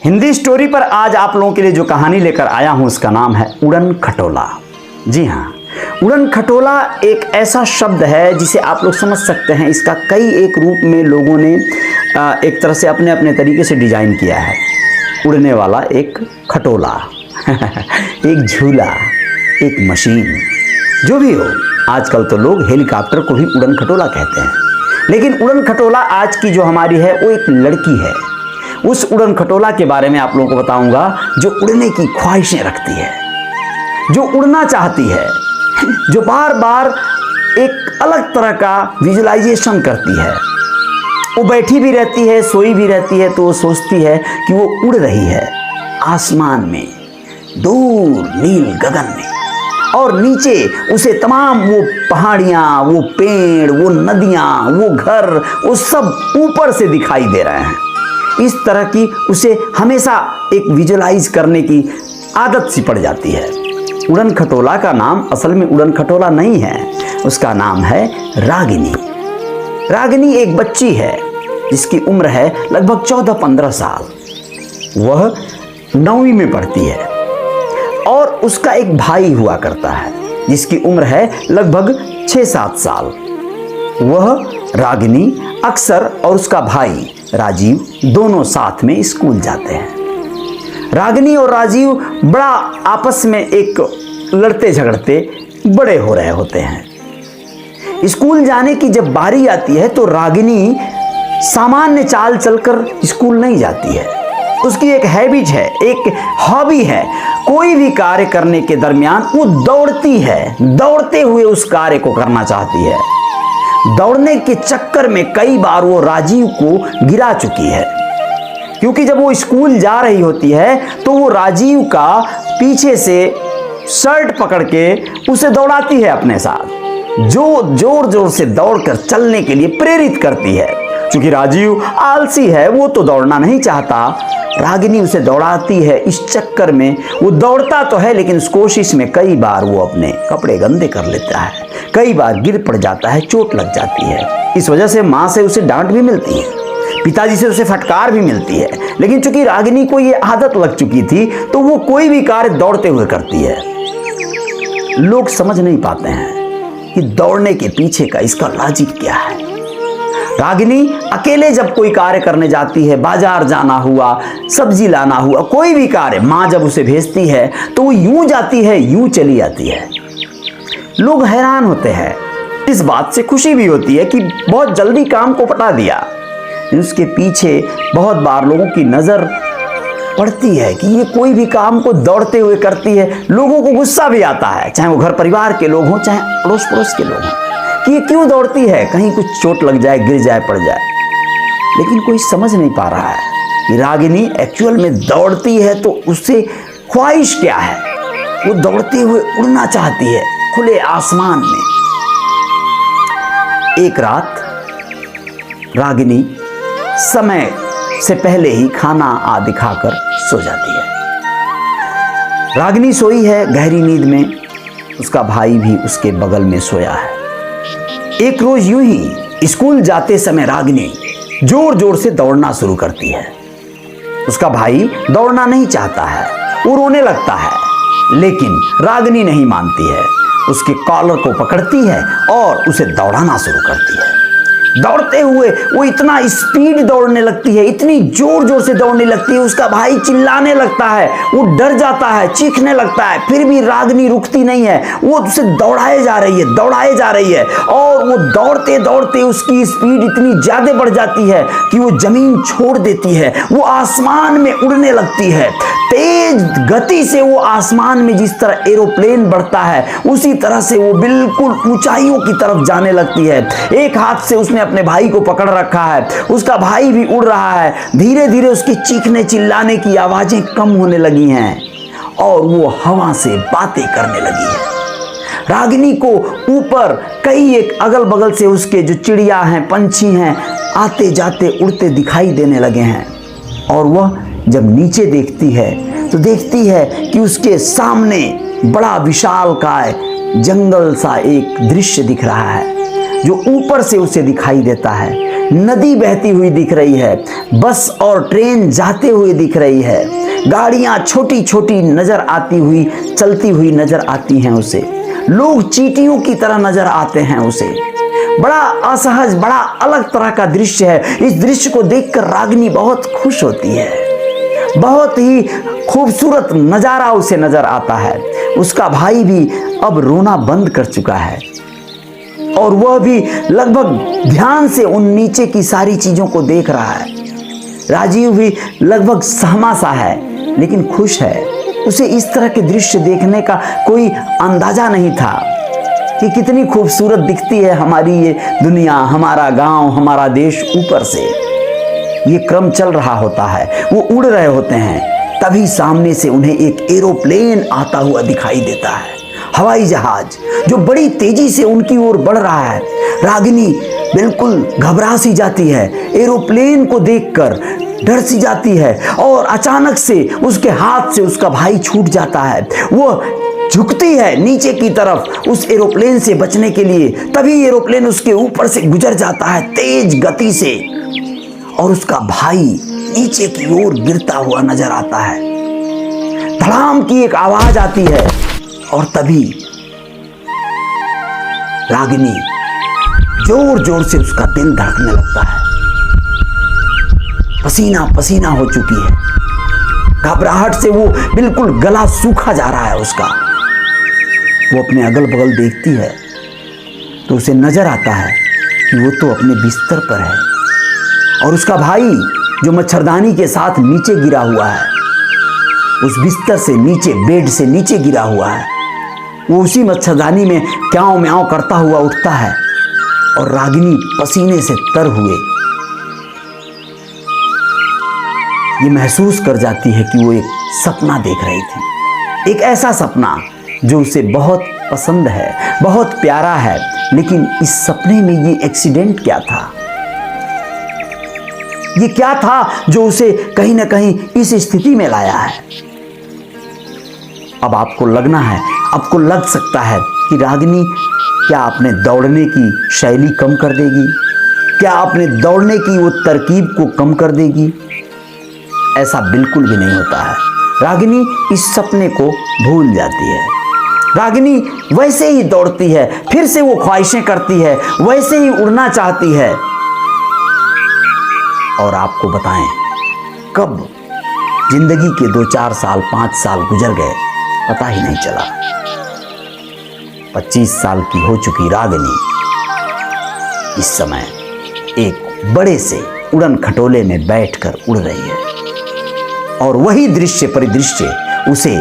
Hindi story पर आज आप लोगों के लिए जो कहानी लेकर आया हूं उसका नाम है उड़न खटोला। जी हाँ, उड़न खटोला एक ऐसा शब्द है जिसे आप लोग समझ सकते हैं। इसका कई एक रूप में लोगों ने एक तरह से अपने अपने तरीके से डिजाइन किया है। उड़ने वाला एक खटोला एक झूला, एक मशीन, जो भी हो। आजकल तो लोग हेलीकॉप्टर को भी उड़न खटोला कहते हैं, लेकिन उड़न खटोला आज की जो हमारी है वो एक लड़की है। उस उड़न खटोला के बारे में आप लोगों को बताऊंगा जो उड़ने की ख्वाहिशें रखती है, जो उड़ना चाहती है, जो बार बार एक अलग तरह का विजुअलाइजेशन करती है। वो बैठी भी रहती है, सोई भी रहती है, तो वो सोचती है कि वो उड़ रही है आसमान में, दूर नील गगन में, और नीचे उसे तमाम वो पहाड़ियाँ, वो पेड़, वो नदियाँ, वो घर, वो सब ऊपर से दिखाई दे रहे हैं। इस तरह की उसे हमेशा एक विजुअलाइज करने की आदत सी पड़ जाती है। उड़न खटोला का नाम असल में उड़न खटोला नहीं है, उसका नाम है रागिनी। रागिनी एक बच्ची है जिसकी उम्र है लगभग 14-15 साल। वह 9वीं में पढ़ती है और उसका एक भाई हुआ करता है जिसकी उम्र है लगभग 6-7 साल। वह रागिनी अक्सर और उसका भाई राजीव दोनों साथ में स्कूल जाते हैं। रागिनी और राजीव बड़ा आपस में एक लड़ते झगड़ते बड़े हो रहे होते हैं। स्कूल जाने की जब बारी आती है तो रागिनी सामान्य चाल चलकर स्कूल नहीं जाती है। उसकी एक हैबिट है, एक हॉबी है। कोई भी कार्य करने के दरमियान वो दौड़ती है, दौड़ते हुए उस कार्य को करना चाहती है। दौड़ने के चक्कर में कई बार वो राजीव को गिरा चुकी है, क्योंकि जब वो स्कूल जा रही होती है तो वो राजीव का पीछे से शर्ट पकड़ के उसे दौड़ाती है अपने साथ, जो जोर जोर से दौड़कर चलने के लिए प्रेरित करती है। क्योंकि राजीव आलसी है, वो तो दौड़ना नहीं चाहता। रागिनी उसे दौड़ाती है। इस चक्कर में वो दौड़ता तो है, लेकिन उस कोशिश में कई बार वो अपने कपड़े गंदे कर लेता है, कई बार गिर पड़ जाता है, चोट लग जाती है। इस वजह से माँ से उसे डांट भी मिलती है, पिताजी से उसे फटकार भी मिलती है। लेकिन चूंकि रागिनी को ये आदत लग चुकी थी तो वो कोई भी कार्य दौड़ते हुए करती है। लोग समझ नहीं पाते हैं कि दौड़ने के पीछे का इसका लॉजिक क्या है। रागिनी अकेले जब कोई कार्य करने जाती है, बाजार जाना हुआ, सब्जी लाना हुआ, कोई भी कार्य माँ जब उसे भेजती है तो वो यूं जाती है, यूं चली आती है। लोग हैरान होते हैं, इस बात से खुशी भी होती है कि बहुत जल्दी काम को पटा दिया। उसके पीछे बहुत बार लोगों की नजर पड़ती है कि ये कोई भी काम को दौड़ते हुए करती है। लोगों को गुस्सा भी आता है, चाहे वो घर परिवार के लोग हों, चाहे अड़ोस पड़ोस के लोग हों, कि ये क्यों दौड़ती है, कहीं कुछ चोट लग जाए, गिर जाए, पड़ जाए। लेकिन कोई समझ नहीं पा रहा है कि रागिनी एक्चुअल में दौड़ती है तो उससे ख्वाहिश क्या है। वो दौड़ते हुए उड़ना चाहती है खुले आसमान में। एक रात रागिनी समय से पहले ही खाना आदि खाकर सो जाती है। रागिनी सोई है गहरी नींद में, उसका भाई भी उसके बगल में सोया है। एक रोज यूं ही स्कूल जाते समय रागिनी जोर जोर से दौड़ना शुरू करती है। उसका भाई दौड़ना नहीं चाहता है, वो रोने लगता है, लेकिन रागिनी नहीं मानती है। उसके कॉलर को पकड़ती है और उसे दौड़ाना शुरू करती है। दौड़ते हुए वो इतना स्पीड दौड़ने लगती है, इतनी जोर जोर से दौड़ने लगती है, उसका भाई चिल्लाने लगता है, वो डर जाता है, चीखने लगता है। फिर भी रागिनी रुकती नहीं है, वो उसे दौड़ाए जा रही है, दौड़ाए जा रही है, और वो दौड़ते दौड़ते उसकी स्पीड इतनी ज्यादा बढ़ जाती है कि वो जमीन छोड़ देती है, वो आसमान में उड़ने लगती है। तेज गति से वो आसमान में जिस तरह एरोप्लेन बढ़ता है उसी तरह से वो बिल्कुल ऊंचाइयों की तरफ जाने लगती है। एक हाथ से उसने अपने भाई को पकड़ रखा है, उसका भाई भी उड़ रहा है। धीरे धीरे उसके चीखने चिल्लाने की आवाजें कम होने लगी हैं और वो हवा से बातें करने लगी है। रागिनी को ऊपर कई एक अगल बगल से उसके जो चिड़िया हैं, पंछी हैं, आते जाते उड़ते दिखाई देने लगे हैं। और वह जब नीचे देखती है तो देखती है कि उसके सामने बड़ा विशालकाय जंगल सा एक दृश्य दिख रहा है जो ऊपर से उसे दिखाई देता है। नदी बहती हुई दिख रही है, बस और ट्रेन जाते हुए दिख रही है, गाड़ियां छोटी छोटी नजर आती हुई चलती हुई नजर आती हैं उसे, लोग चींटियों की तरह नजर आते हैं उसे। बड़ा असहज, बड़ा अलग तरह का दृश्य है। इस दृश्य को देखकर रागिनी बहुत खुश होती है। बहुत ही खूबसूरत नजारा उसे नजर आता है। उसका भाई भी अब रोना बंद कर चुका है और वह भी लगभग ध्यान से उन नीचे की सारी चीजों को देख रहा है। राजीव भी लगभग सहमा सा है लेकिन खुश है। उसे इस तरह के दृश्य देखने का कोई अंदाजा नहीं था कि कितनी खूबसूरत दिखती है हमारी ये दुनिया, हमारा गांव, हमारा देश ऊपर से। ये क्रम चल रहा होता है, वो उड़ रहे होते हैं, तभी सामने से उन्हें एक एरोप्लेन आता हुआ दिखाई देता है, हवाई जहाज जो बड़ी तेजी से उनकी ओर बढ़ रहा है। रागिनी बिल्कुल घबरा सी जाती है, एरोप्लेन को देखकर डर सी जाती है और अचानक से उसके हाथ से उसका भाई छूट जाता है। वो झुकती है नीचे की तरफ उस एरोप्लेन से बचने के लिए, तभी एरोप्लेन उसके ऊपर से गुजर जाता है तेज गति से और उसका भाई नीचे की ओर गिरता हुआ नजर आता है। धड़ाम की एक आवाज आती है और तभी रागिनी जोर जोर से उसका दिल धड़कने लगता है। पसीना पसीना हो चुकी है, घबराहट से वो बिल्कुल गला सूखा जा रहा है उसका। वो अपने अगल बगल देखती है तो उसे नजर आता है कि वो तो अपने बिस्तर पर है और उसका भाई जो मच्छरदानी के साथ नीचे गिरा हुआ है, उस बिस्तर से नीचे, बेड से नीचे गिरा हुआ है। वो उसी मच्छरदानी में क्याओं म्याओं करता हुआ उठता है और रागिनी पसीने से तर हुए ये महसूस कर जाती है कि वो एक सपना देख रही थी, एक ऐसा सपना जो उसे बहुत पसंद है, बहुत प्यारा है। लेकिन इस सपने में ये एक्सीडेंट क्या था, ये क्या था जो उसे कहीं ना कहीं इस स्थिति में लाया है। अब आपको लगना है, आपको लग सकता है कि रागिनी क्या अपने दौड़ने की शैली कम कर देगी, क्या अपने दौड़ने की वो तरकीब को कम कर देगी। ऐसा बिल्कुल भी नहीं होता है। रागिनी इस सपने को भूल जाती है। रागिनी वैसे ही दौड़ती है, फिर से वो ख्वाहिशें करती है, वैसे ही उड़ना चाहती है। और आपको बताएं, कब जिंदगी के 2-4 साल, 5 साल गुजर गए पता ही नहीं चला। 25 साल की हो चुकी रागिनी इस समय एक बड़े से उड़न खटोले में बैठकर उड़ रही है और वही दृश्य परिदृश्य उसे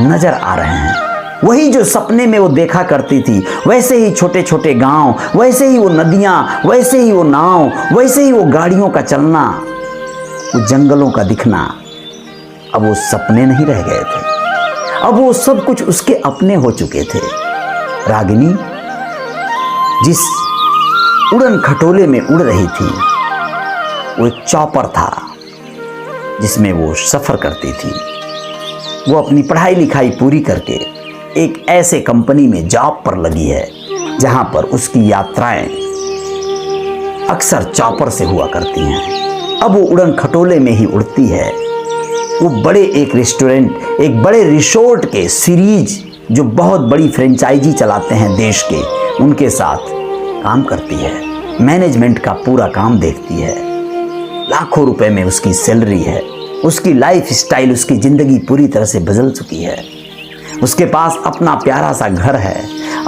नजर आ रहे हैं। वही जो सपने में वो देखा करती थी, वैसे ही छोटे छोटे गांव, वैसे ही वो नदियां, वैसे ही वो नाव, वैसे ही वो गाड़ियों का चलना, वो जंगलों का दिखना। अब वो सपने नहीं रह गए थे, अब वो सब कुछ उसके अपने हो चुके थे। रागिनी जिस उड़न खटोले में उड़ रही थी वो एक चॉपर था जिसमें वो सफर करती थी। वो अपनी पढ़ाई लिखाई पूरी करके एक ऐसे कंपनी में जॉब पर लगी है जहां पर उसकी यात्राएं अक्सर चॉपर से हुआ करती हैं। अब वो उड़न खटोले में ही उड़ती है। वो बड़े एक रेस्टोरेंट, एक बड़े रिसोर्ट के सीरीज जो बहुत बड़ी फ्रेंचाइजी चलाते हैं देश के, उनके साथ काम करती है। मैनेजमेंट का पूरा काम देखती है। लाखों रुपए में उसकी सैलरी है। उसकी लाइफ स्टाइल, उसकी ज़िंदगी पूरी तरह से बदल चुकी है। उसके पास अपना प्यारा सा घर है,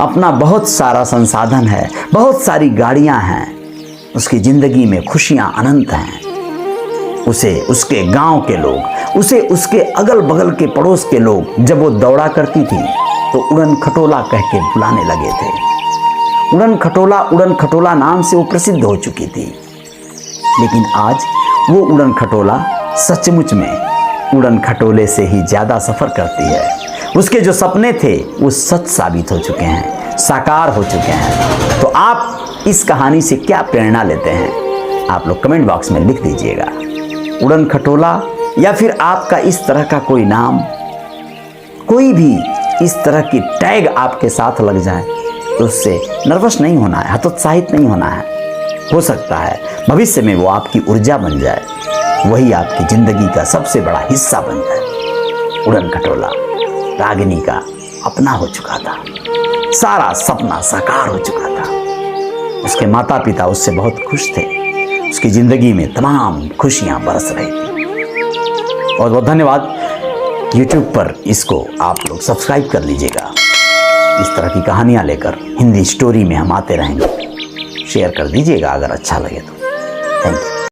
अपना बहुत सारा संसाधन है, बहुत सारी गाड़ियां हैं। उसकी ज़िंदगी में खुशियां अनंत हैं। उसे उसके गांव के लोग, उसे उसके अगल बगल के पड़ोस के लोग जब वो दौड़ा करती थी तो उड़न खटोला कह के बुलाने लगे थे। उड़न खटोला नाम से वो प्रसिद्ध हो चुकी थी। लेकिन आज वो उड़न खटोला सचमुच में उड़न खटोले से ही ज़्यादा सफ़र करती है। उसके जो सपने थे वो सच साबित हो चुके हैं, साकार हो चुके हैं। तो आप इस कहानी से क्या प्रेरणा लेते हैं, आप लोग कमेंट बॉक्स में लिख दीजिएगा। उड़न खटोला या फिर आपका इस तरह का कोई नाम, कोई भी इस तरह की टैग आपके साथ लग जाए तो उससे नर्वस नहीं होना है, हतोत्साहित नहीं होना है। हो सकता है भविष्य में वो आपकी ऊर्जा बन जाए, वही आपकी जिंदगी का सबसे बड़ा हिस्सा बन जाए। उड़न खटोला रागिनी का अपना हो चुका था, सारा सपना साकार हो चुका था। उसके माता पिता उससे बहुत खुश थे, उसकी जिंदगी में तमाम खुशियां बरस रही थी। बहुत बहुत धन्यवाद। YouTube पर इसको आप लोग सब्सक्राइब कर लीजिएगा। इस तरह की कहानियां लेकर हिंदी स्टोरी में हम आते रहेंगे। शेयर कर दीजिएगा अगर अच्छा लगे तो। Thank you.